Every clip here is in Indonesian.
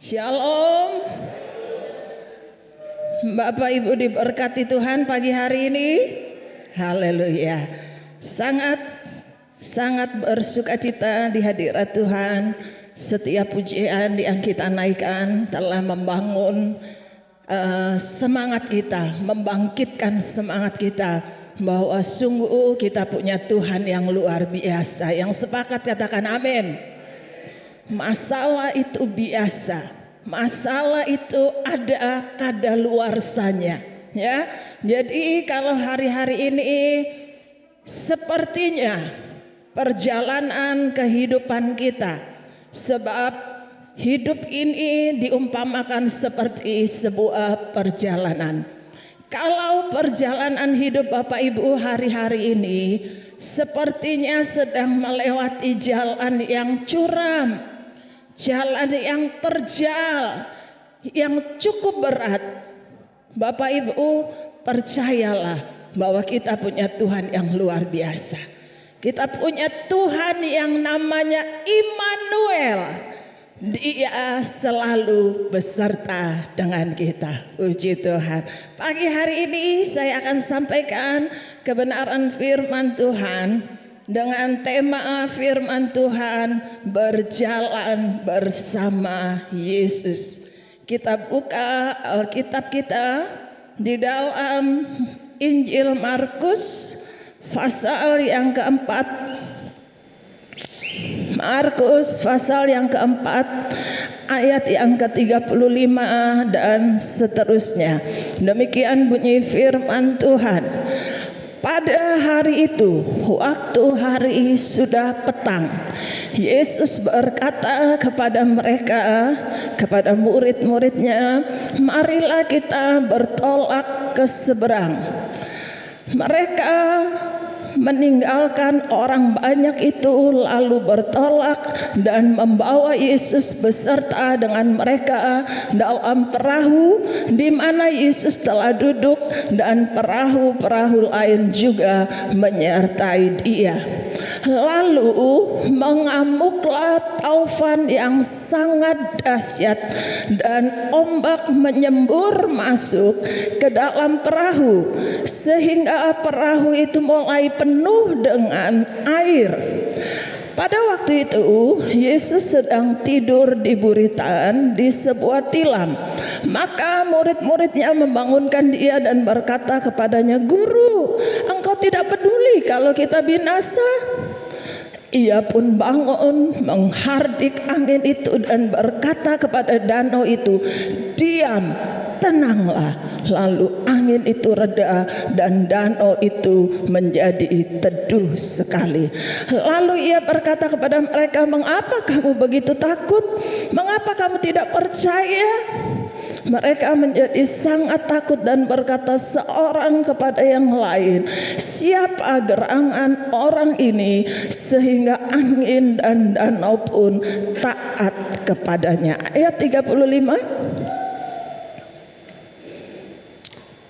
Shalom. Bapak Ibu diberkati Tuhan pagi hari ini. Haleluya. Sangat bersukacita di hadirat Tuhan. Setiap pujian yang kita naikkan telah membangun semangat kita, membangkitkan semangat kita bahwa sungguh kita punya Tuhan yang luar biasa. Yang sepakat katakan amin. Masalah itu biasa, masalah itu ada kadaluarsanya, ya. Jadi kalau hari-hari ini sepertinya perjalanan kehidupan kita, sebab hidup ini diumpamakan seperti sebuah perjalanan. Kalau perjalanan hidup Bapak Ibu hari-hari ini sepertinya sedang melewati jalan yang curam, jalan yang terjal, yang cukup berat. Bapak Ibu percayalah bahwa kita punya Tuhan yang luar biasa. Kita punya Tuhan yang namanya Immanuel. Dia selalu beserta dengan kita. Puji Tuhan. Pagi hari ini saya akan sampaikan kebenaran firman Tuhan dengan tema firman Tuhan, berjalan bersama Yesus. Kita buka Alkitab kita di dalam Injil Markus pasal yang keempat. Markus pasal yang keempat ayat yang ke-35 dan seterusnya. Demikian bunyi firman Tuhan. Pada hari itu, waktu hari sudah petang, Yesus berkata kepada mereka, kepada murid-muridnya, marilah kita bertolak ke seberang. Mereka meninggalkan orang banyak itu lalu bertolak dan membawa Yesus beserta dengan mereka dalam perahu di mana Yesus telah duduk, dan perahu-perahu lain juga menyertai dia. Lalu mengamuklah taufan yang sangat dahsyat dan ombak menyembur masuk ke dalam perahu sehingga perahu itu mulai penuh dengan air. Pada waktu itu Yesus sedang tidur di buritan di sebuah tilam. Maka murid-muridnya membangunkan dia dan berkata kepadanya, "Guru, engkau tidak peduli kalau kita binasa?" Ia pun bangun, menghardik angin itu dan berkata kepada danau itu, "Diam, tenanglah." Lalu angin itu reda dan danau itu menjadi teduh sekali. Lalu ia berkata kepada mereka, "Mengapa kamu begitu takut? Mengapa kamu tidak percaya?" Mereka menjadi sangat takut dan berkata seorang kepada yang lain, "Siapa gerangan orang ini sehingga angin dan danau pun taat kepadanya?" Ayat 35.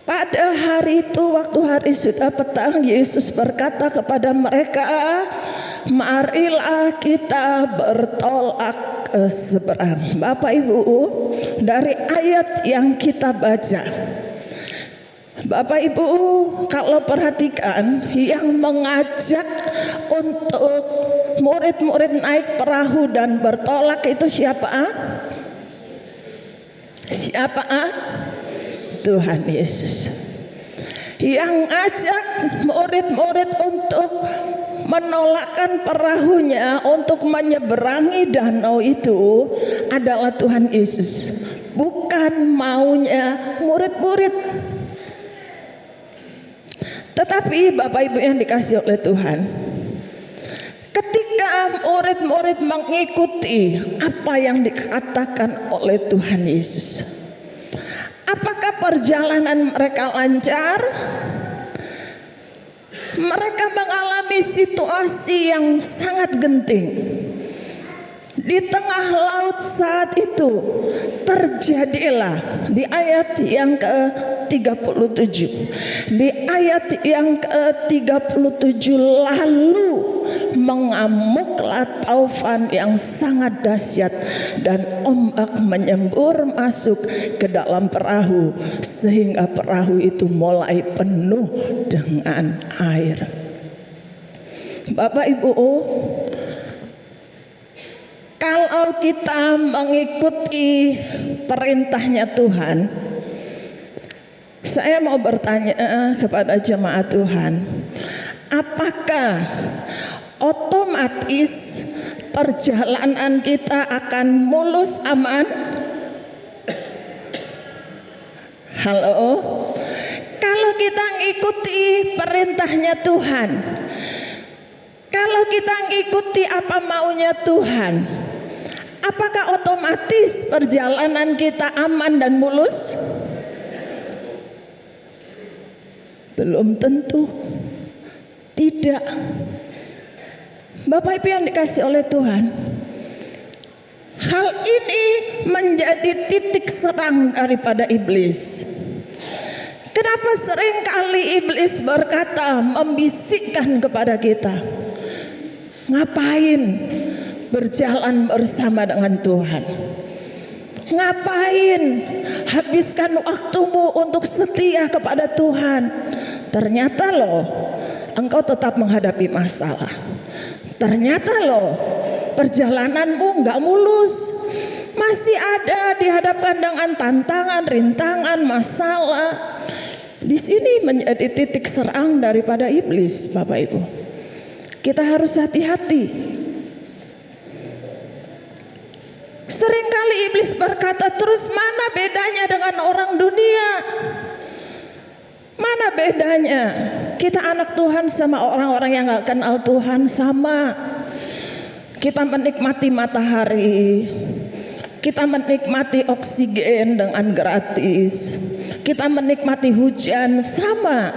Pada hari itu, waktu hari sudah petang, Yesus berkata kepada mereka, marilah kita bertolak ke seberang. Bapak Ibu, dari ayat yang kita baca, Bapak Ibu kalau perhatikan, yang mengajak untuk murid-murid naik perahu dan bertolak itu siapa? Siapa? Tuhan Yesus. Yang ajak murid-murid untuk menolakkan perahunya untuk menyeberangi danau itu adalah Tuhan Yesus, bukan maunya murid-murid. Tetapi Bapak Ibu yang dikasihi oleh Tuhan, ketika murid-murid mengikuti apa yang dikatakan oleh Tuhan Yesus, apakah perjalanan mereka lancar? Mereka mengalami situasi yang sangat genting. Di tengah laut saat itu terjadilah di ayat yang ke-37. Di ayat yang ke-37, lalu mengamuklah taufan yang sangat dahsyat dan ombak menyembur masuk ke dalam perahu sehingga perahu itu mulai penuh dengan air. Bapak Ibu, kalau kita mengikuti perintahnya Tuhan, saya mau bertanya kepada jemaat Tuhan, apakah otomatis perjalanan kita akan mulus aman? Halo? Kalau kita ngikuti perintahnya Tuhan, kalau kita ngikuti apa maunya Tuhan, apakah otomatis perjalanan kita aman dan mulus? Belum tentu. Tidak. Bapak Ibu yang dikasih oleh Tuhan, hal ini menjadi titik serang daripada iblis. Kenapa sering kali iblis berkata, membisikkan kepada kita, ngapain berjalan bersama dengan Tuhan? Ngapain habiskan waktumu untuk setia kepada Tuhan? Ternyata loh, engkau tetap menghadapi masalah. Ternyata loh, perjalananmu nggak mulus. Masih ada dihadapkan dengan tantangan, rintangan, masalah. Di sini menjadi titik serang daripada iblis, Bapak Ibu. Kita harus hati-hati. Seringkali iblis berkata, terus mana bedanya dengan orang dunia? Mana bedanya? Kita anak Tuhan sama orang-orang yang gak kenal Tuhan sama. Kita menikmati matahari, kita menikmati oksigen dengan gratis, kita menikmati hujan sama.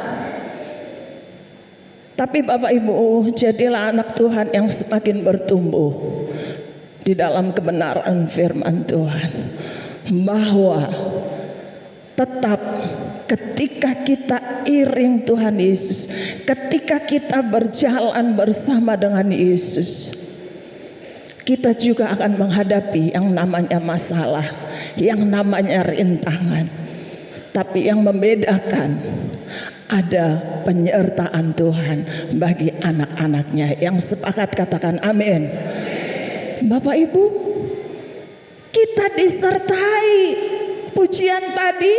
Tapi Bapak Ibu, jadilah anak Tuhan yang semakin bertumbuh di dalam kebenaran firman Tuhan, bahwa tetap ketika kita iring Tuhan Yesus, ketika kita berjalan bersama dengan Yesus, kita juga akan menghadapi yang namanya masalah, yang namanya rintangan. Tapi yang membedakan, ada penyertaan Tuhan bagi anak-anaknya. Yang sepakat katakan amin. Bapak Ibu, kita disertai pujian tadi,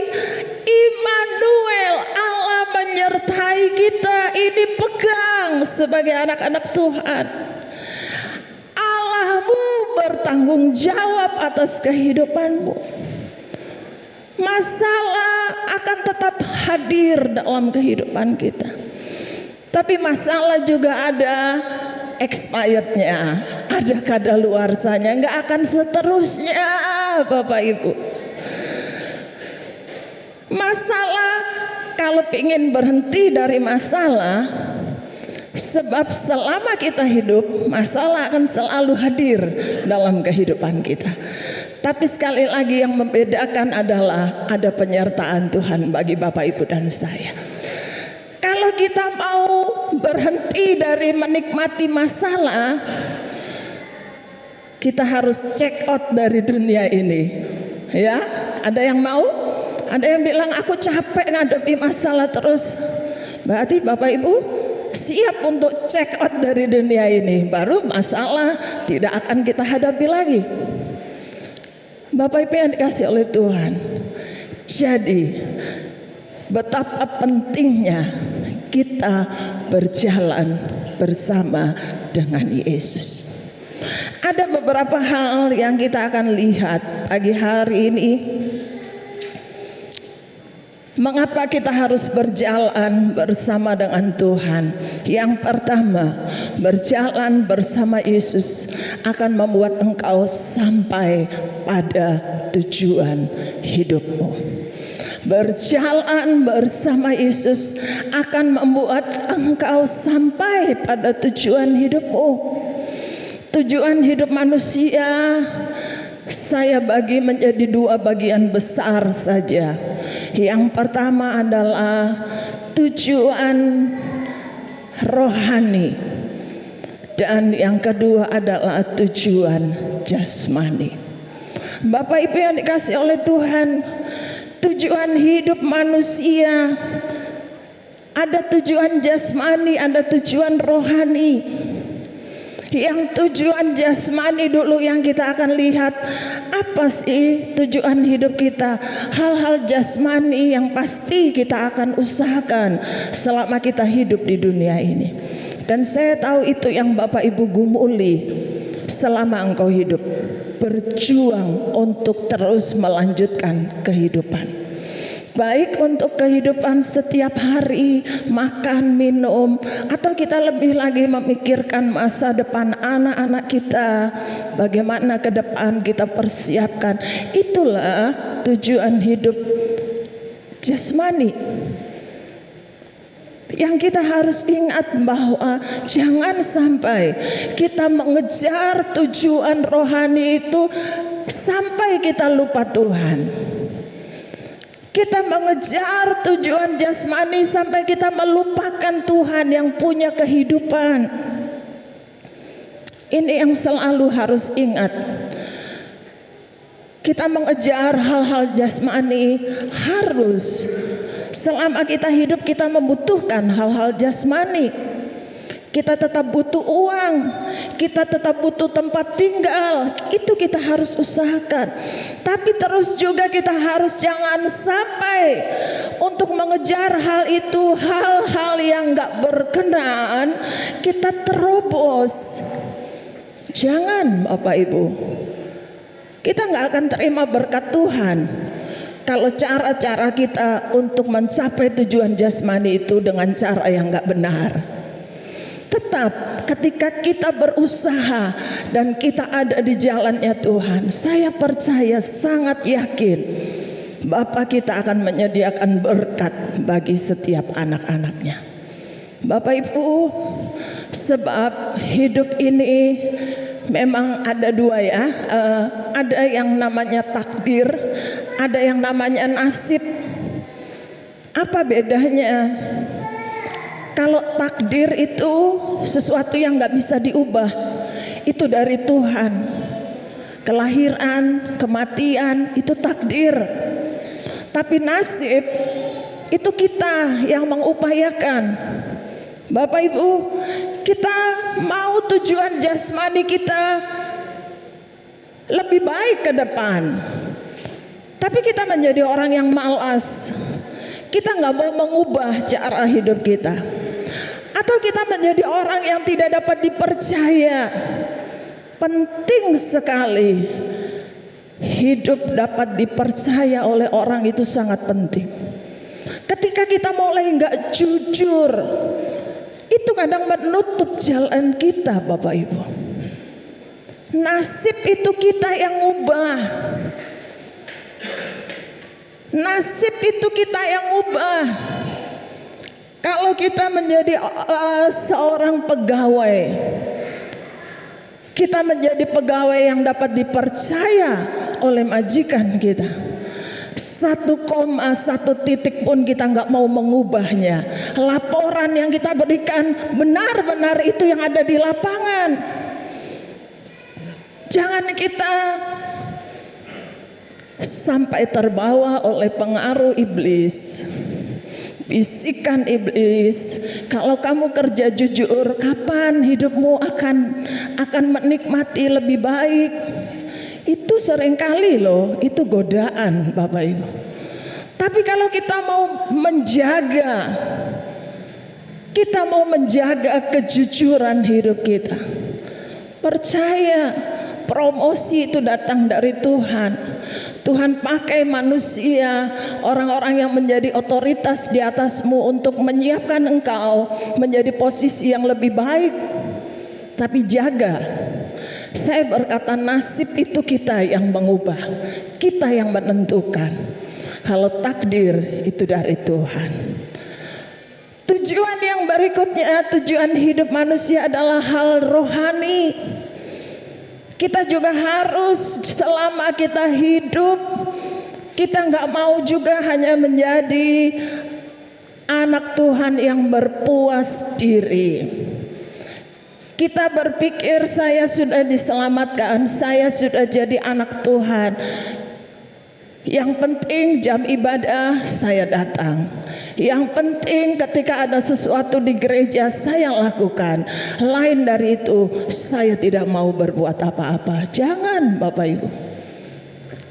Immanuel, Allah menyertai kita. Ini pegang sebagai anak-anak Tuhan. Allahmu bertanggung jawab atas kehidupanmu. Masalah akan tetap hadir dalam kehidupan kita, tapi masalah juga ada expirednya, ada kadaluarsanya, nggak akan seterusnya, Bapak Ibu. Masalah, kalau ingin berhenti dari masalah, sebab selama kita hidup, masalah akan selalu hadir dalam kehidupan kita. Tapi sekali lagi yang membedakan adalah ada penyertaan Tuhan bagi Bapak Ibu dan saya. Kalau kita mau berhenti dari menikmati masalah, kita harus check out dari dunia ini. Ya, ada yang mau? Ada yang bilang aku capek ngadepi masalah terus. Berarti Bapak Ibu siap untuk check out dari dunia ini, baru masalah tidak akan kita hadapi lagi. Bapak Ibu yang dikasih oleh Tuhan, jadi betapa pentingnya kita berjalan bersama dengan Yesus. Ada beberapa hal yang kita akan lihat pagi hari ini. Mengapa kita harus berjalan bersama dengan Tuhan? Yang pertama, berjalan bersama Yesus akan membuat engkau sampai pada tujuan hidupmu. Berjalan bersama Yesus akan membuat engkau sampai pada tujuan hidupmu. Tujuan hidup manusia saya bagi menjadi dua bagian besar saja. Yang pertama adalah tujuan rohani Dan yang kedua adalah tujuan jasmani. Bapak Ibu yang dikasih oleh Tuhan, tujuan hidup manusia ada tujuan jasmani, ada tujuan rohani. Yang tujuan jasmani dulu yang kita akan lihat, apa sih tujuan hidup kita? Hal-hal jasmani yang pasti kita akan usahakan selama kita hidup di dunia ini. Dan saya tahu itu yang Bapak Ibu gumuli selama engkau hidup, berjuang untuk terus melanjutkan kehidupan. Baik untuk kehidupan setiap hari, makan, minum, atau kita lebih lagi memikirkan masa depan anak-anak kita, bagaimana ke depan kita persiapkan. Itulah tujuan hidup jasmani. Yang kita harus ingat bahwa jangan sampai kita mengejar tujuan rohani itu sampai kita lupa Tuhan. Kita mengejar tujuan jasmani sampai kita melupakan Tuhan yang punya kehidupan. Ini yang selalu harus ingat. Kita mengejar hal-hal jasmani harus. Selama kita hidup kita membutuhkan hal-hal jasmani. Kita tetap butuh uang, kita tetap butuh tempat tinggal, itu kita harus usahakan. Tapi terus juga kita harus jangan sampai untuk mengejar hal itu, hal-hal yang gak berkenan, kita terobos. Jangan Bapak Ibu, kita gak akan terima berkat Tuhan kalau cara-cara kita untuk mencapai tujuan jasmani itu dengan cara yang gak benar. Tetap ketika kita berusaha dan kita ada di jalannya Tuhan, saya percaya, sangat yakin Bapa kita akan menyediakan berkat bagi setiap anak-anaknya. Bapak Ibu, sebab hidup ini memang ada dua ya, ada yang namanya takdir, ada yang namanya nasib. Apa bedanya? Kalau takdir itu sesuatu yang gak bisa diubah, itu dari Tuhan. Kelahiran, kematian, itu takdir. Tapi nasib, itu kita yang mengupayakan. Bapak Ibu, kita mau tujuan jasmani kita lebih baik ke depan, tapi kita menjadi orang yang malas. Kita gak mau mengubah cara hidup kita. Atau kita menjadi orang yang tidak dapat dipercaya. Penting sekali hidup dapat dipercaya oleh orang, itu sangat penting. Ketika kita mulai gak jujur, itu kadang menutup jalan kita Bapak Ibu. Nasib itu kita yang ubah. Nasib itu kita yang ubah. Kalau kita menjadi seorang pegawai, kita menjadi pegawai yang dapat dipercaya oleh majikan kita, 1,1 titik pun kita nggak mau mengubahnya. Laporan yang kita berikan benar-benar itu yang ada di lapangan. Jangan kita sampai terbawa oleh pengaruh iblis, bisikan iblis. Kalau kamu kerja jujur, kapan hidupmu akan menikmati lebih baik? Itu seringkali loh, itu godaan Bapak Ibu. Tapi kalau kita mau menjaga kejujuran hidup kita, percaya promosi itu datang dari Tuhan. Tuhan pakai manusia, orang-orang yang menjadi otoritas di atasmu untuk menyiapkan engkau menjadi posisi yang lebih baik. Tapi jaga, saya berkata nasib itu kita yang mengubah, kita yang menentukan. Kalau takdir itu dari Tuhan. Tujuan yang berikutnya, tujuan hidup manusia adalah hal rohani. Kita juga harus selama kita hidup, kita nggak mau juga hanya menjadi anak Tuhan yang berpuas diri. Kita berpikir saya sudah diselamatkan, saya sudah jadi anak Tuhan. Yang penting jam ibadah saya datang. Yang penting ketika ada sesuatu di gereja saya lakukan. Lain dari itu saya tidak mau berbuat apa-apa. Jangan Bapak Ibu.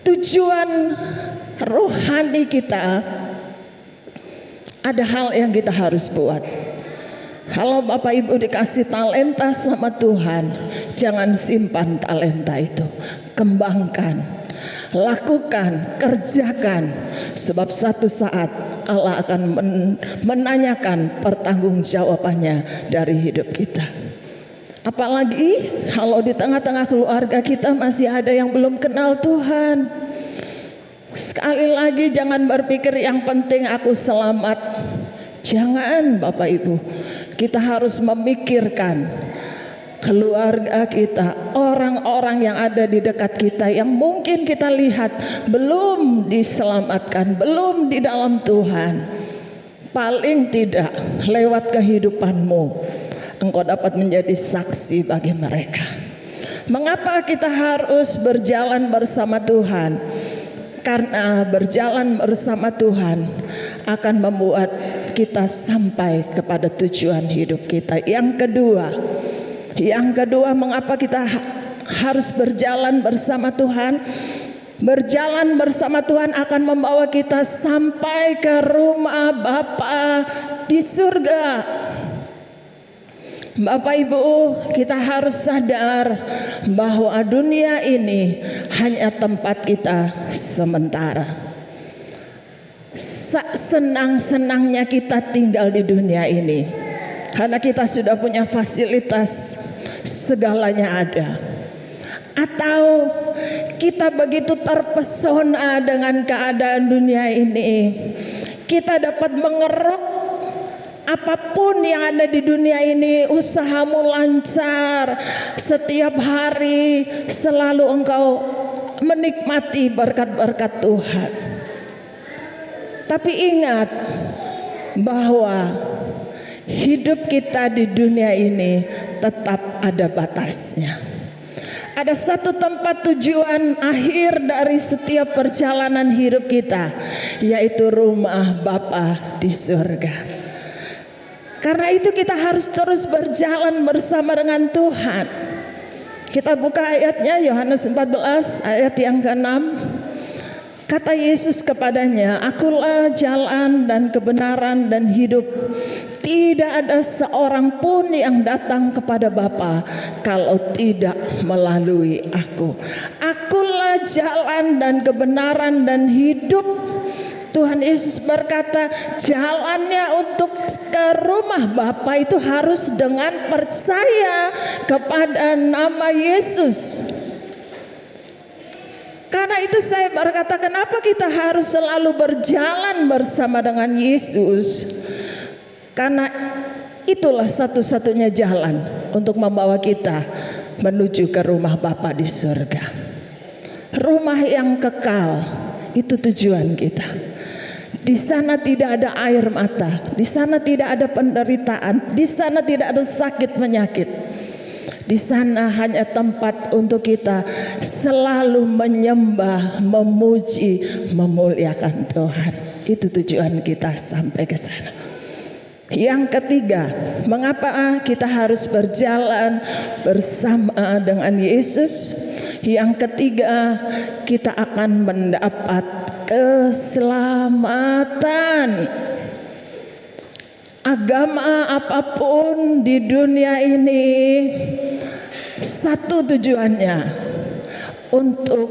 Tujuan rohani kita, ada hal yang kita harus buat. Kalau Bapak Ibu dikasih talenta sama Tuhan, jangan simpan talenta itu. Kembangkan, lakukan, kerjakan. Sebab satu saat Allah akan menanyakan pertanggungjawabannya dari hidup kita. Apalagi kalau di tengah-tengah keluarga kita masih ada yang belum kenal Tuhan. Sekali lagi jangan berpikir yang penting aku selamat. Jangan Bapak Ibu. Kita harus memikirkan keluarga kita, orang-orang yang ada di dekat kita yang mungkin kita lihat belum diselamatkan, belum di dalam Tuhan. Paling tidak lewat kehidupanmu engkau dapat menjadi saksi bagi mereka. Mengapa kita harus berjalan bersama Tuhan? Karena berjalan bersama Tuhan akan membuat kita sampai kepada tujuan hidup kita. Yang kedua, mengapa kita harus berjalan bersama Tuhan? Berjalan bersama Tuhan akan membawa kita sampai ke rumah Bapa di surga. Bapak Ibu, kita harus sadar bahwa dunia ini hanya tempat kita sementara. Senang-senangnya kita tinggal di dunia ini karena kita sudah punya fasilitas, segalanya ada. Atau kita begitu terpesona dengan keadaan dunia ini, kita dapat mengeruk apapun yang ada di dunia ini. Usahamu lancar, setiap hari selalu engkau menikmati berkat-berkat Tuhan. Tapi ingat bahwa hidup kita di dunia ini tetap ada batasnya. Ada satu tempat tujuan akhir dari setiap perjalanan hidup kita, yaitu rumah Bapa di surga. Karena itu kita harus terus berjalan bersama dengan Tuhan. Kita buka ayatnya, Yohanes 14 ayat yang ke-6. Kata Yesus kepadanya, "Akulah jalan dan kebenaran dan hidup. Tidak ada seorang pun yang datang kepada Bapa kalau tidak melalui aku. Akulah jalan dan kebenaran dan hidup." Tuhan Yesus berkata, jalannya untuk ke rumah Bapa itu harus dengan percaya kepada nama Yesus. Karena itu saya berkata, kenapa kita harus selalu berjalan bersama dengan Yesus? Karena itulah satu-satunya jalan untuk membawa kita menuju ke rumah Bapa di surga. Rumah yang kekal, itu tujuan kita. Di sana tidak ada air mata, di sana tidak ada penderitaan, di sana tidak ada sakit penyakit. Di sana hanya tempat untuk kita selalu menyembah, memuji, memuliakan Tuhan. Itu tujuan kita sampai ke sana. Yang ketiga, mengapa kita harus berjalan bersama dengan Yesus? Yang ketiga, kita akan mendapat keselamatan. Agama apapun di dunia ini, satu tujuannya untuk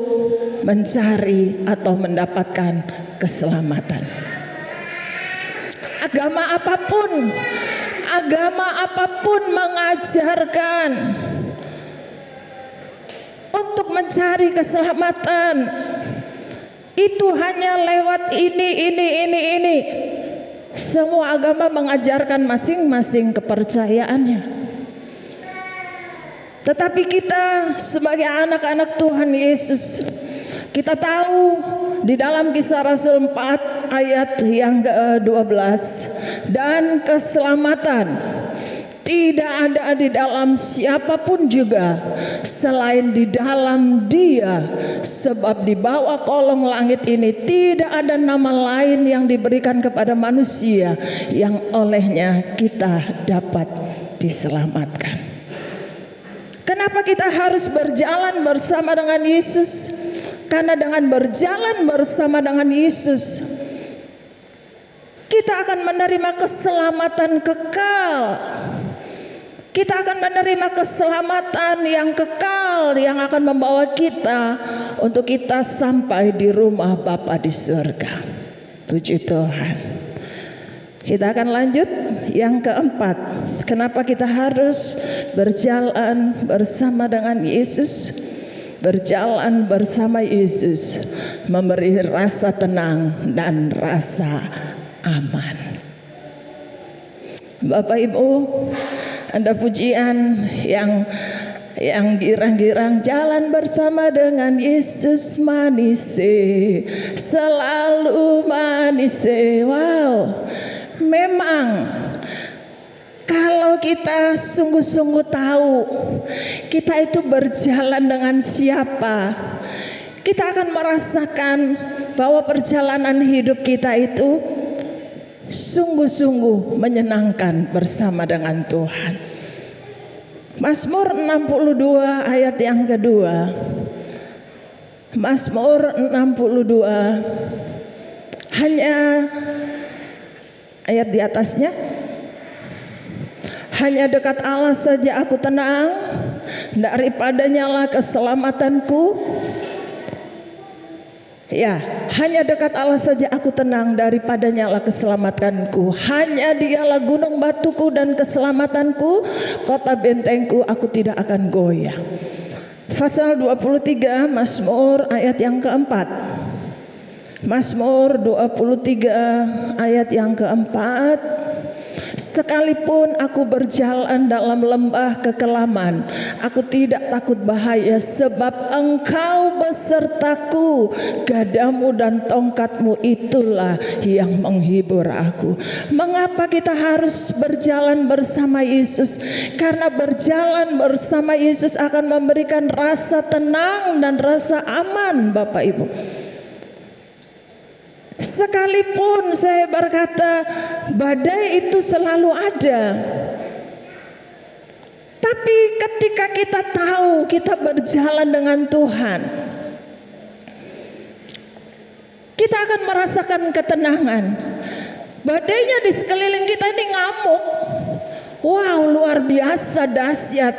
mencari atau mendapatkan keselamatan. Agama apapun mengajarkan untuk mencari keselamatan. Itu hanya lewat ini. Semua agama mengajarkan masing-masing kepercayaannya. Tetapi kita sebagai anak-anak Tuhan Yesus, kita tahu di dalam Kisah Rasul 4 ayat yang ke-12, dan keselamatan Tidak ada di dalam siapapun juga selain di dalam Dia. Sebab di bawah kolong langit ini tidak ada nama lain yang diberikan kepada manusia yang olehnya kita dapat diselamatkan. Kenapa kita harus berjalan bersama dengan Yesus? Karena dengan berjalan bersama dengan Yesus, kita akan menerima keselamatan kekal. Kita akan menerima keselamatan yang kekal yang akan membawa kita untuk kita sampai di rumah Bapa di surga. Puji Tuhan. Kita akan lanjut yang keempat. Kenapa kita harus berjalan bersama dengan Yesus? Berjalan bersama Yesus memberi rasa tenang dan rasa aman. Bapak Ibu, ada pujian yang girang-girang, jalan bersama dengan Yesus manis, selalu manis. Wow, memang kalau kita sungguh-sungguh tahu kita itu berjalan dengan siapa, kita akan merasakan bahwa perjalanan hidup kita itu sungguh-sungguh menyenangkan bersama dengan Tuhan. Mazmur 62 ayat yang kedua. Mazmur 62 hanya ayat di atasnya. Hanya dekat Allah saja aku tenang, daripadanya lah keselamatanku. Ya, hanya dekat Allah saja aku tenang, daripadanya lah keselamatanku. Hanya Dialah gunung batuku dan keselamatanku, kota bentengku, aku tidak akan goyah. Pasal 23 Mazmur ayat yang keempat. Mazmur 23 ayat yang keempat. Sekalipun aku berjalan dalam lembah kekelaman, aku tidak takut bahaya, sebab Engkau besertaku, gadamu dan tongkatmu itulah yang menghibur aku. Mengapa kita harus berjalan bersama Yesus? Karena berjalan bersama Yesus akan memberikan rasa tenang dan rasa aman, Bapak Ibu. Sekalipun saya berkata badai itu selalu ada, tapi ketika kita tahu kita berjalan dengan Tuhan, kita akan merasakan ketenangan. Badainya di sekeliling kita ini ngamuk. Wow, luar biasa dahsyat.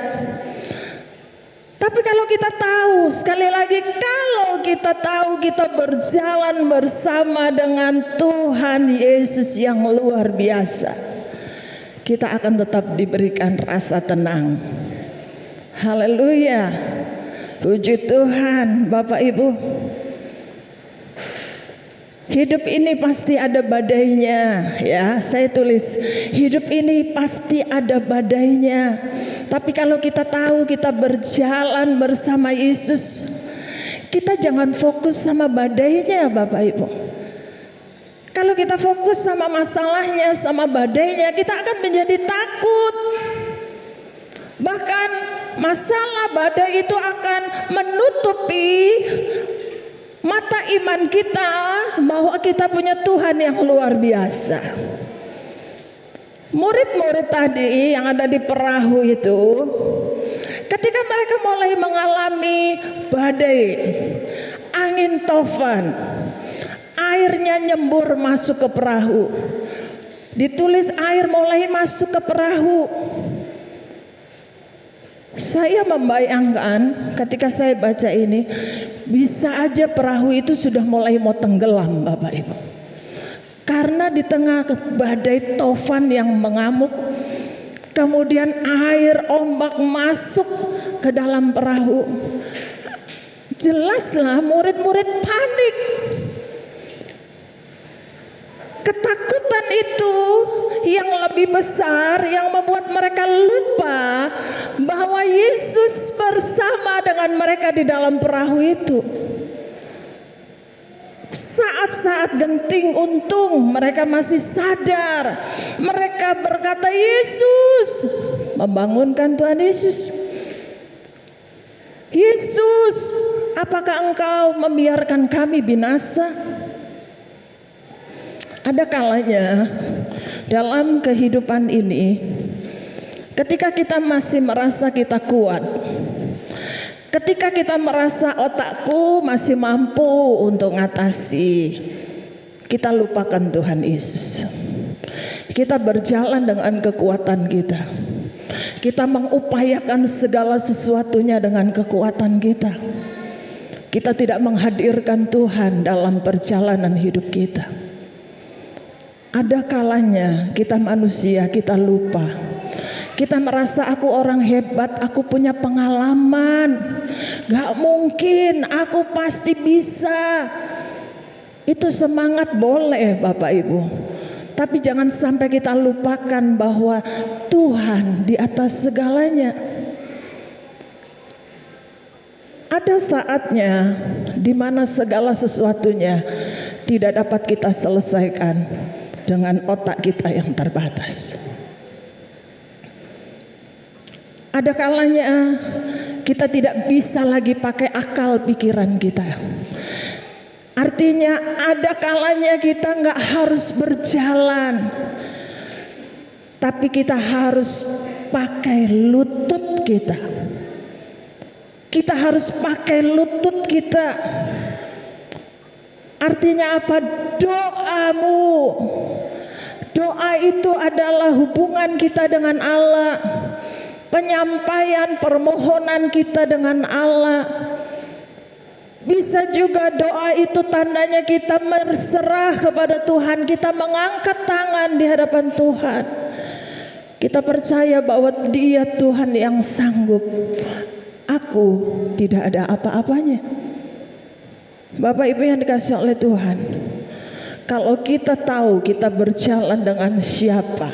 Tapi kalau kita tahu, sekali lagi kalau kita tahu kita berjalan bersama dengan Tuhan Yesus yang luar biasa, kita akan tetap diberikan rasa tenang. Haleluya. Puji Tuhan, Bapak Ibu. Hidup ini pasti ada badainya, ya. Saya tulis, hidup ini pasti ada badainya. Tapi kalau kita tahu kita berjalan bersama Yesus, kita jangan fokus sama badainya, Bapak Ibu. Kalau kita fokus sama masalahnya, sama badainya, kita akan menjadi takut. Bahkan masalah badai itu akan menutupi mata iman kita bahwa kita punya Tuhan yang luar biasa. Murid-murid tadi yang ada di perahu itu, ketika mereka mulai mengalami badai, angin tofan, airnya nyembur masuk ke perahu. Ditulis air mulai masuk ke perahu. Saya membayangkan ketika saya baca ini, bisa aja perahu itu sudah mulai mau tenggelam, Bapak Ibu. Karena di tengah badai tofan yang mengamuk, kemudian air ombak masuk ke dalam perahu. Jelaslah murid-murid panik. Ketakutan itu yang lebih besar yang membuat mereka lupa bahwa Yesus bersama dengan mereka di dalam perahu itu. Saat-saat genting untung mereka masih sadar. Mereka berkata, Yesus, membangunkan Tuhan Yesus. Yesus, apakah engkau membiarkan kami binasa? Ada kalanya dalam kehidupan ini, ketika kita masih merasa kita kuat, ketika kita merasa otakku masih mampu untuk ngatasi, kita lupakan Tuhan Yesus. Kita berjalan dengan kekuatan kita. Kita mengupayakan segala sesuatunya dengan kekuatan kita. Kita tidak menghadirkan Tuhan dalam perjalanan hidup kita. Ada kalanya kita manusia, kita lupa. Kita merasa aku orang hebat, aku punya pengalaman. Gak mungkin, aku pasti bisa. Itu semangat boleh Bapak Ibu. Tapi jangan sampai kita lupakan bahwa Tuhan di atas segalanya. Ada saatnya di mana segala sesuatunya tidak dapat kita selesaikan dengan otak kita yang terbatas. Ada kalanya kita tidak bisa lagi pakai akal pikiran kita. Artinya ada kalanya kita nggak harus berjalan, tapi kita harus pakai lutut kita. Kita harus pakai lutut kita. Artinya apa? Doamu. Doa itu adalah hubungan kita dengan Allah. Penyampaian permohonan kita dengan Allah. Bisa juga doa itu tandanya kita berserah kepada Tuhan. Kita mengangkat tangan di hadapan Tuhan. Kita percaya bahwa Dia Tuhan yang sanggup. Aku tidak ada apa-apanya. Bapak Ibu yang dikasihi oleh Tuhan, kalau kita tahu kita berjalan dengan siapa,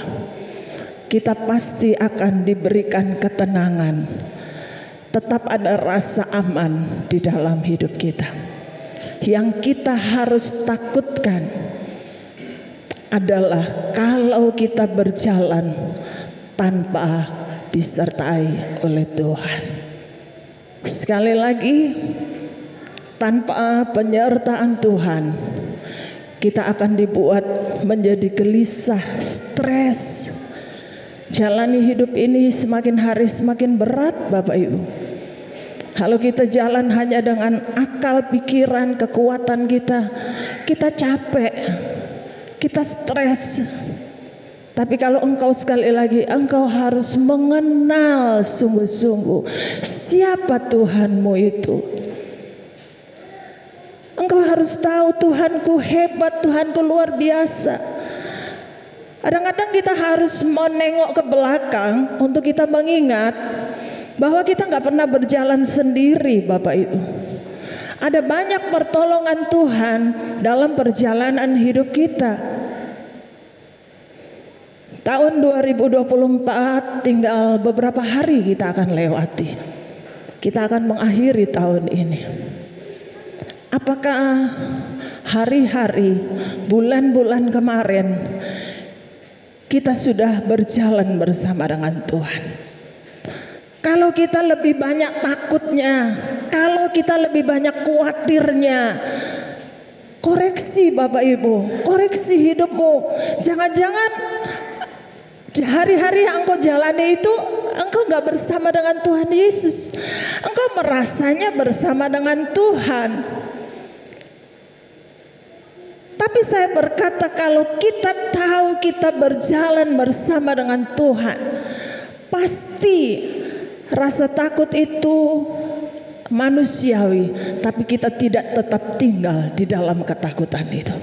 kita pasti akan diberikan ketenangan. Tetap ada rasa aman di dalam hidup kita. Yang kita harus takutkan adalah kalau kita berjalan tanpa disertai oleh Tuhan. Sekali lagi, tanpa penyertaan Tuhan, kita akan dibuat menjadi gelisah, stres. Jalani hidup ini semakin hari semakin berat Bapak Ibu. Kalau kita jalan hanya dengan akal pikiran, kekuatan kita, kita capek, kita stres. Tapi kalau engkau sekali lagi, engkau harus mengenal sungguh-sungguh siapa Tuhanmu itu. Engkau harus tahu Tuhanku hebat, Tuhanku luar biasa. Kadang-kadang kita harus menengok ke belakang untuk kita mengingat bahwa kita nggak pernah berjalan sendiri Bapak Ibu. Ada banyak pertolongan Tuhan dalam perjalanan hidup kita. Tahun 2024 tinggal beberapa hari kita akan lewati. Kita akan mengakhiri tahun ini. Apakah hari-hari, bulan-bulan kemarin kita sudah berjalan bersama dengan Tuhan? Kalau kita lebih banyak takutnya, kalau kita lebih banyak khawatirnya, koreksi Bapak Ibu, koreksi hidupmu. Jangan-jangan hari-hari yang engkau jalani itu engkau gak bersama dengan Tuhan Yesus. Engkau merasanya bersama dengan Tuhan. Tapi saya berkata, kalau kita tahu kita berjalan bersama dengan Tuhan, pasti rasa takut itu manusiawi, tapi kita tidak tetap tinggal di dalam ketakutan itu.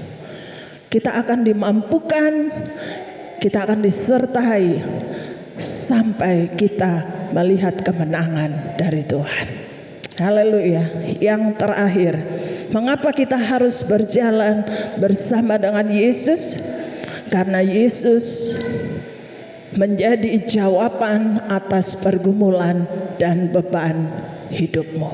Kita akan dimampukan, kita akan disertai sampai kita melihat kemenangan dari Tuhan. Haleluya. Yang terakhir, mengapa kita harus berjalan bersama dengan Yesus? Karena Yesus menjadi jawaban atas pergumulan dan beban hidupmu.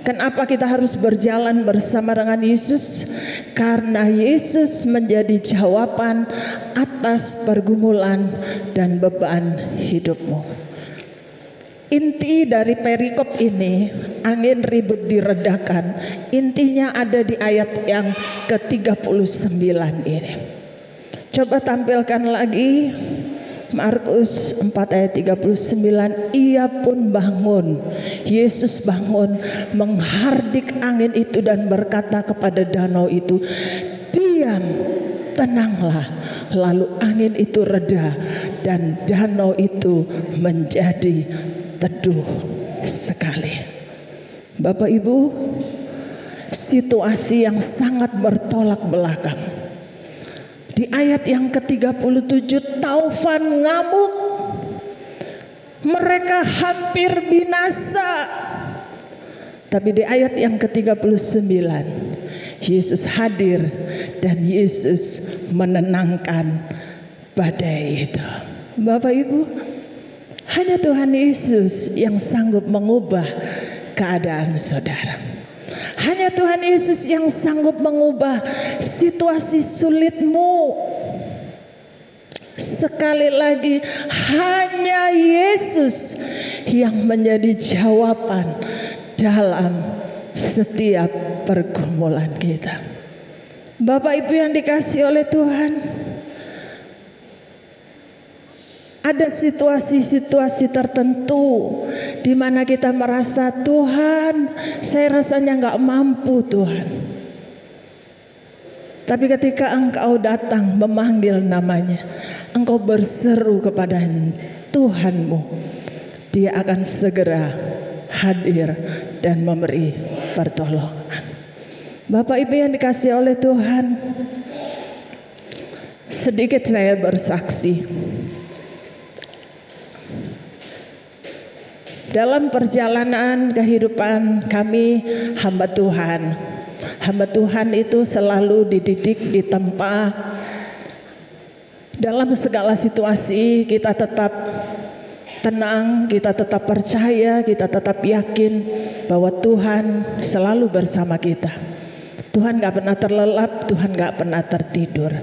Kenapa kita harus berjalan bersama dengan Yesus? Karena Yesus menjadi jawaban atas pergumulan dan beban hidupmu. Inti dari perikop ini, angin ribut diredakan, intinya ada di ayat yang ke-39 ini. Coba tampilkan lagi Markus 4 ayat 39. Ia pun bangun, Yesus bangun, menghardik angin itu dan berkata kepada danau itu, diam, tenanglah. Lalu angin itu reda dan danau itu menjadi teduh sekali. Bapak Ibu, situasi yang sangat bertolak belakang. Di ayat yang ke-37, taufan ngamuk, mereka hampir binasa. Tapi di ayat yang ke-39, Yesus hadir dan Yesus menenangkan badai itu. Bapak Ibu, hanya Tuhan Yesus yang sanggup mengubah keadaan saudara. Hanya Tuhan Yesus yang sanggup mengubah situasi sulitmu. Sekali lagi, hanya Yesus yang menjadi jawaban dalam setiap pergumulan kita. Bapak Ibu yang dikasihi oleh Tuhan, ada situasi-situasi tertentu di mana kita merasa, Tuhan, saya rasanya nggak mampu Tuhan. Tapi ketika Engkau datang memanggil namanya, Engkau berseru kepada Tuhanmu, Dia akan segera hadir dan memberi pertolongan. Bapak Ibu yang dikasihi oleh Tuhan, sedikit saya bersaksi. Dalam perjalanan kehidupan kami hamba Tuhan itu selalu dididik, ditempa. Dalam segala situasi kita tetap tenang, kita tetap percaya, kita tetap yakin bahwa Tuhan selalu bersama kita. Tuhan gak pernah terlelap, Tuhan gak pernah tertidur.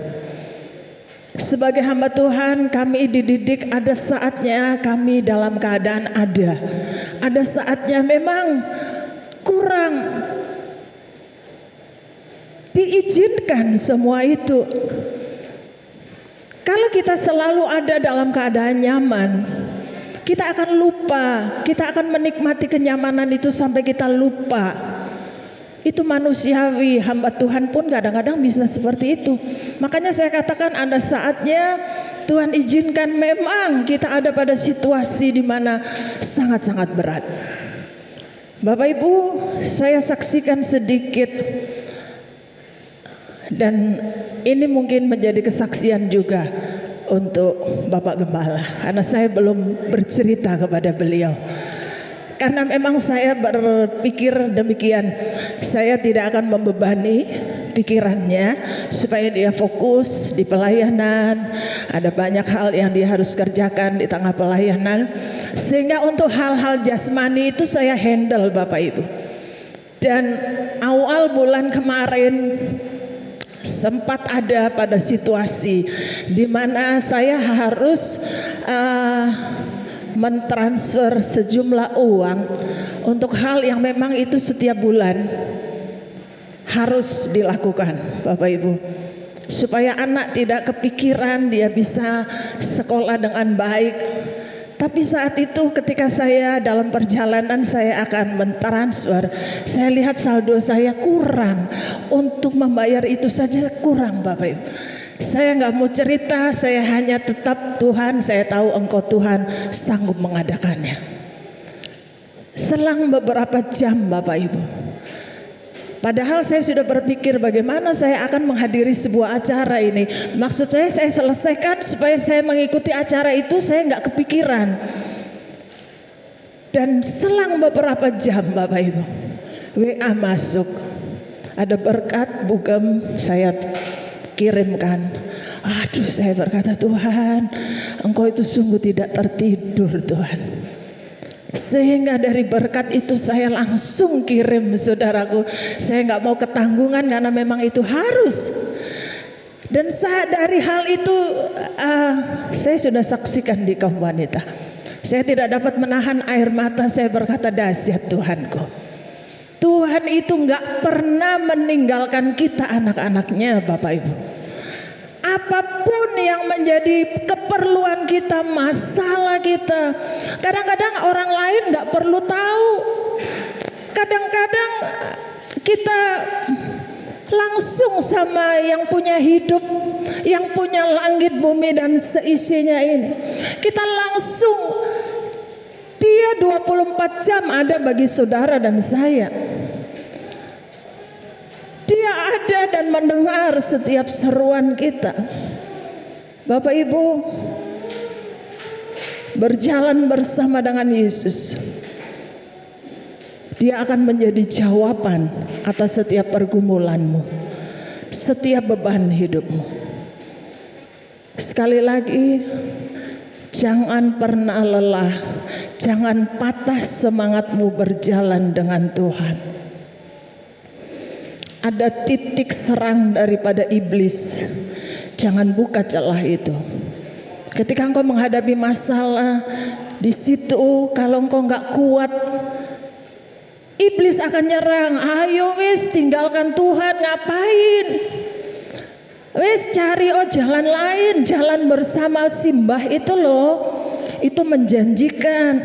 Sebagai hamba Tuhan, kami dididik, ada saatnya kami dalam keadaan ada saatnya memang kurang diizinkan semua itu. Kalau kita selalu ada dalam keadaan nyaman, kita akan lupa, kita akan menikmati kenyamanan itu sampai kita lupa. Itu manusiawi, hamba Tuhan pun kadang-kadang bisa seperti itu. Makanya saya katakan ada saatnya Tuhan izinkan memang kita ada pada situasi di mana sangat-sangat berat. Bapak Ibu, saya saksikan sedikit, dan ini mungkin menjadi kesaksian juga untuk Bapak Gembala, karena saya belum bercerita kepada beliau. Karena memang saya berpikir demikian, saya tidak akan membebani pikirannya supaya dia fokus di pelayanan. Ada banyak hal yang dia harus kerjakan di tengah pelayanan, sehingga untuk hal-hal jasmani itu saya handle Bapak Ibu. Dan awal bulan kemarin sempat ada pada situasi di mana saya harus mentransfer sejumlah uang untuk hal yang memang itu setiap bulan harus dilakukan Bapak Ibu, supaya anak tidak kepikiran, dia bisa sekolah dengan baik. Tapi saat itu ketika saya dalam perjalanan saya akan mentransfer, saya lihat saldo saya kurang, untuk membayar itu saja kurang Bapak Ibu. Saya nggak mau cerita, saya hanya tetap Tuhan, saya tahu Engkau Tuhan sanggup mengadakannya. Selang beberapa jam Bapak Ibu, padahal saya sudah berpikir bagaimana saya akan menghadiri sebuah acara ini. Maksud saya selesaikan supaya saya mengikuti acara itu, saya nggak kepikiran. Dan selang beberapa jam Bapak Ibu, WA masuk, ada berkat bugem saya kirimkan. Aduh, saya berkata, Tuhan, Engkau itu sungguh tidak tertidur Tuhan. Sehingga dari berkat itu saya langsung kirim, saudaraku. Saya nggak mau ketanggungan karena memang itu harus. Dan dari hal itu saya sudah saksikan di kaum wanita. Saya tidak dapat menahan air mata. Saya berkata, dahsyat Tuhanku. Tuhan itu nggak pernah meninggalkan kita anak-anaknya, Bapak Ibu. Apapun yang menjadi keperluan kita, masalah kita, kadang-kadang orang lain nggak perlu tahu. Kadang-kadang kita langsung sama yang punya hidup, yang punya langit bumi dan seisinya ini. Kita langsung, dia 24 jam ada bagi saudara dan saya. Dia ada dan mendengar setiap seruan kita. Bapak Ibu, berjalan bersama dengan Yesus, Dia akan menjadi jawaban atas setiap pergumulanmu, setiap beban hidupmu. Sekali lagi, jangan pernah lelah, jangan patah semangatmu berjalan dengan Tuhan. Ada titik serang daripada iblis. Jangan buka celah itu. Ketika engkau menghadapi masalah, di situ kalau engkau nggak kuat, iblis akan nyerang. Ayo wis, tinggalkan Tuhan, ngapain? Wis cari jalan lain, jalan bersama simbah itu loh. Itu menjanjikan.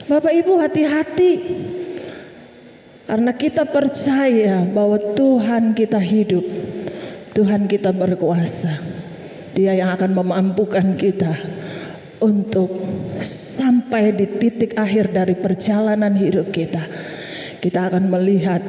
Bapak Ibu, hati-hati. Karena kita percaya bahwa Tuhan kita hidup, Tuhan kita berkuasa. Dia yang akan memampukan kita untuk sampai di titik akhir dari perjalanan hidup kita. Kita akan melihat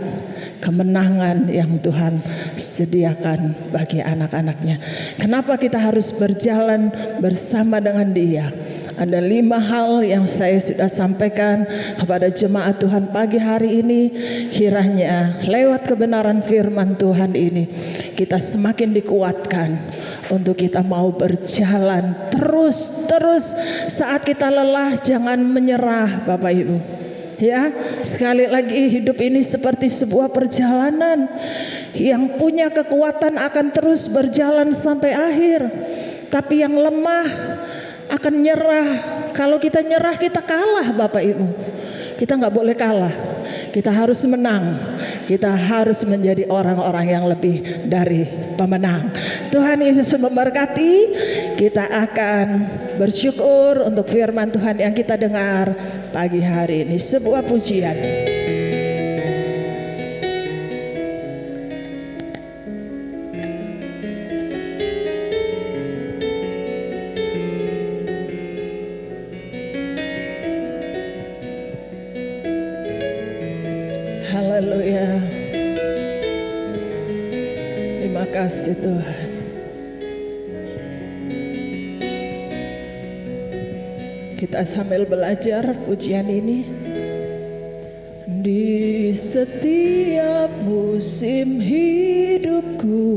kemenangan yang Tuhan sediakan bagi anak-anaknya. Kenapa kita harus berjalan bersama dengan Dia? Ada 5 hal yang saya sudah sampaikan kepada jemaat Tuhan pagi hari ini. Kiranya lewat kebenaran firman Tuhan ini kita semakin dikuatkan untuk kita mau berjalan terus. Saat kita lelah jangan menyerah, Bapak Ibu. Ya, sekali lagi hidup ini seperti sebuah perjalanan. Yang punya kekuatan akan terus berjalan sampai akhir. Tapi yang lemah akan nyerah. Kalau kita nyerah, kita kalah, Bapak Ibu. Kita nggak boleh kalah. Kita harus menang. Kita harus menjadi orang-orang yang lebih dari pemenang. Tuhan Yesus memberkati. Kita akan bersyukur untuk firman Tuhan yang kita dengar pagi hari ini. Sebuah pujian. Haleluya. Terima kasih Tuhan. Kita sambil belajar pujian ini. Di setiap musim hidupku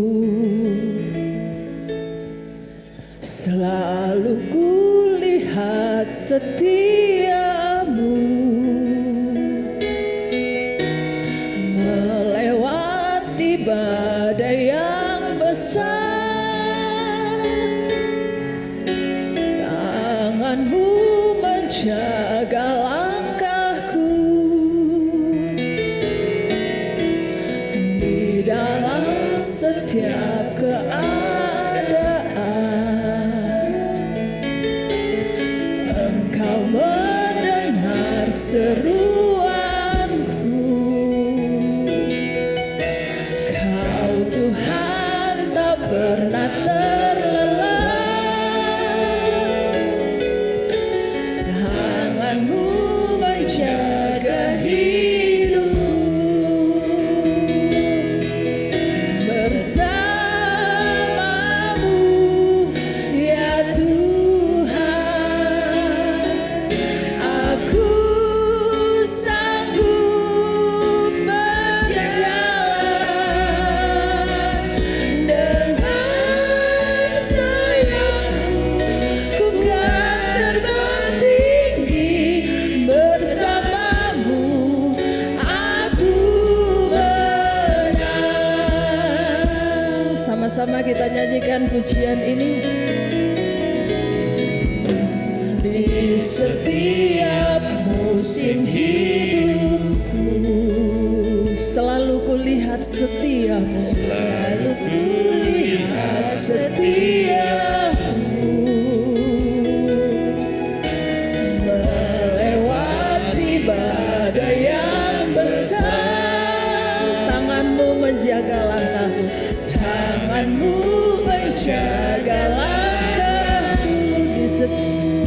selalu kulihat setiamu, melewati badai yang besar. Tanganmu menjaga langkahku di dalam setiap keadaan. Engkau mendengar seruanku. Kau Tuhan tak pernah terlelah. Tanganmu menjaga hidupku. Bersamamu ya Tuhan, aku sanggup berjalan dengan Sama-sama kita nyanyikan pujian ini. Di setiap musim hidupku selalu kulihat setiamu, selalu kulihat setiamu, melewati badai yang besar. Tanganmu menjaga langkahku, tanganmu menjaga langkahku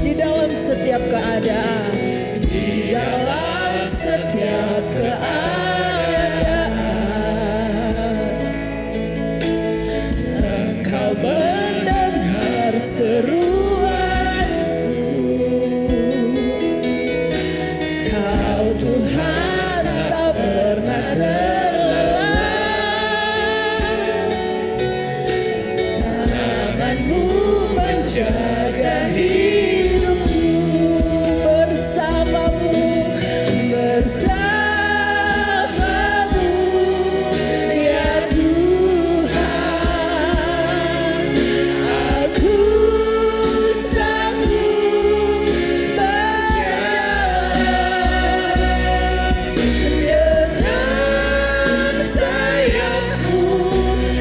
di dalam setiap keadaan, di dalam setiap keadaan. Engkau mendengar seruanku, Kau Tuhan tak pernah jaga hidupku, bersamamu, bersamamu ya Tuhan. Aku sanggup berjalan dengan sayapmu,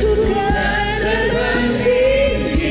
ku kan terbang tinggi.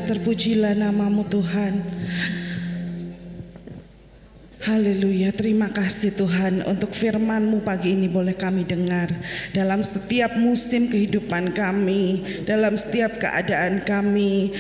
Terpujilah namamu Tuhan. Haleluya, terima kasih Tuhan untuk firman-Mu pagi ini boleh kami dengar. Dalam setiap musim kehidupan kami, dalam setiap keadaan kami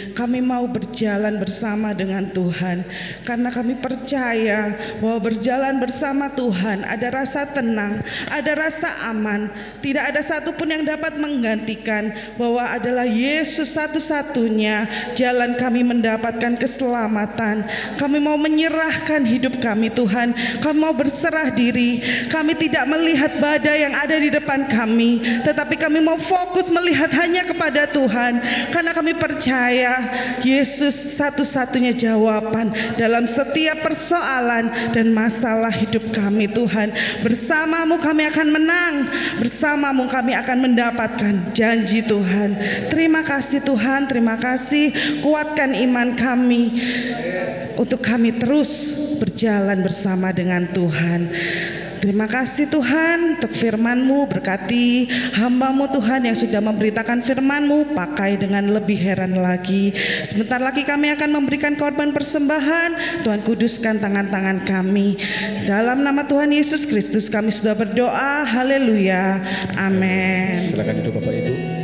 mau berjalan bersama dengan Tuhan. Karena kami percaya bahwa berjalan bersama Tuhan ada rasa tenang, ada rasa aman. Tidak ada satupun yang dapat menggantikan bahwa adalah Yesus satu-satunya jalan kami mendapatkan keselamatan. Kami mau menyerahkan hidup kami Tuhan, kami mau berserah diri. Kami tidak melihat badai yang ada di depan kami, tetapi kami mau fokus melihat hanya kepada Tuhan. Karena kami percaya Yesus satu-satunya jawaban dalam setiap persoalan dan masalah hidup kami Tuhan. Bersamamu kami akan menang, bersamamu kami akan mendapatkan janji Tuhan. Terima kasih Tuhan, terima kasih. Kuatkan iman kami untuk kami terus berjalan bersama dengan Tuhan. Terima kasih Tuhan untuk firman-Mu, berkati hamba-Mu Tuhan yang sudah memberitakan firman-Mu, pakai dengan lebih heran lagi. Sebentar lagi kami akan memberikan korban persembahan. Tuhan kuduskan tangan-tangan kami. Dalam nama Tuhan Yesus Kristus kami sudah berdoa. Haleluya, amin. Silakan duduk Bapak Ibu.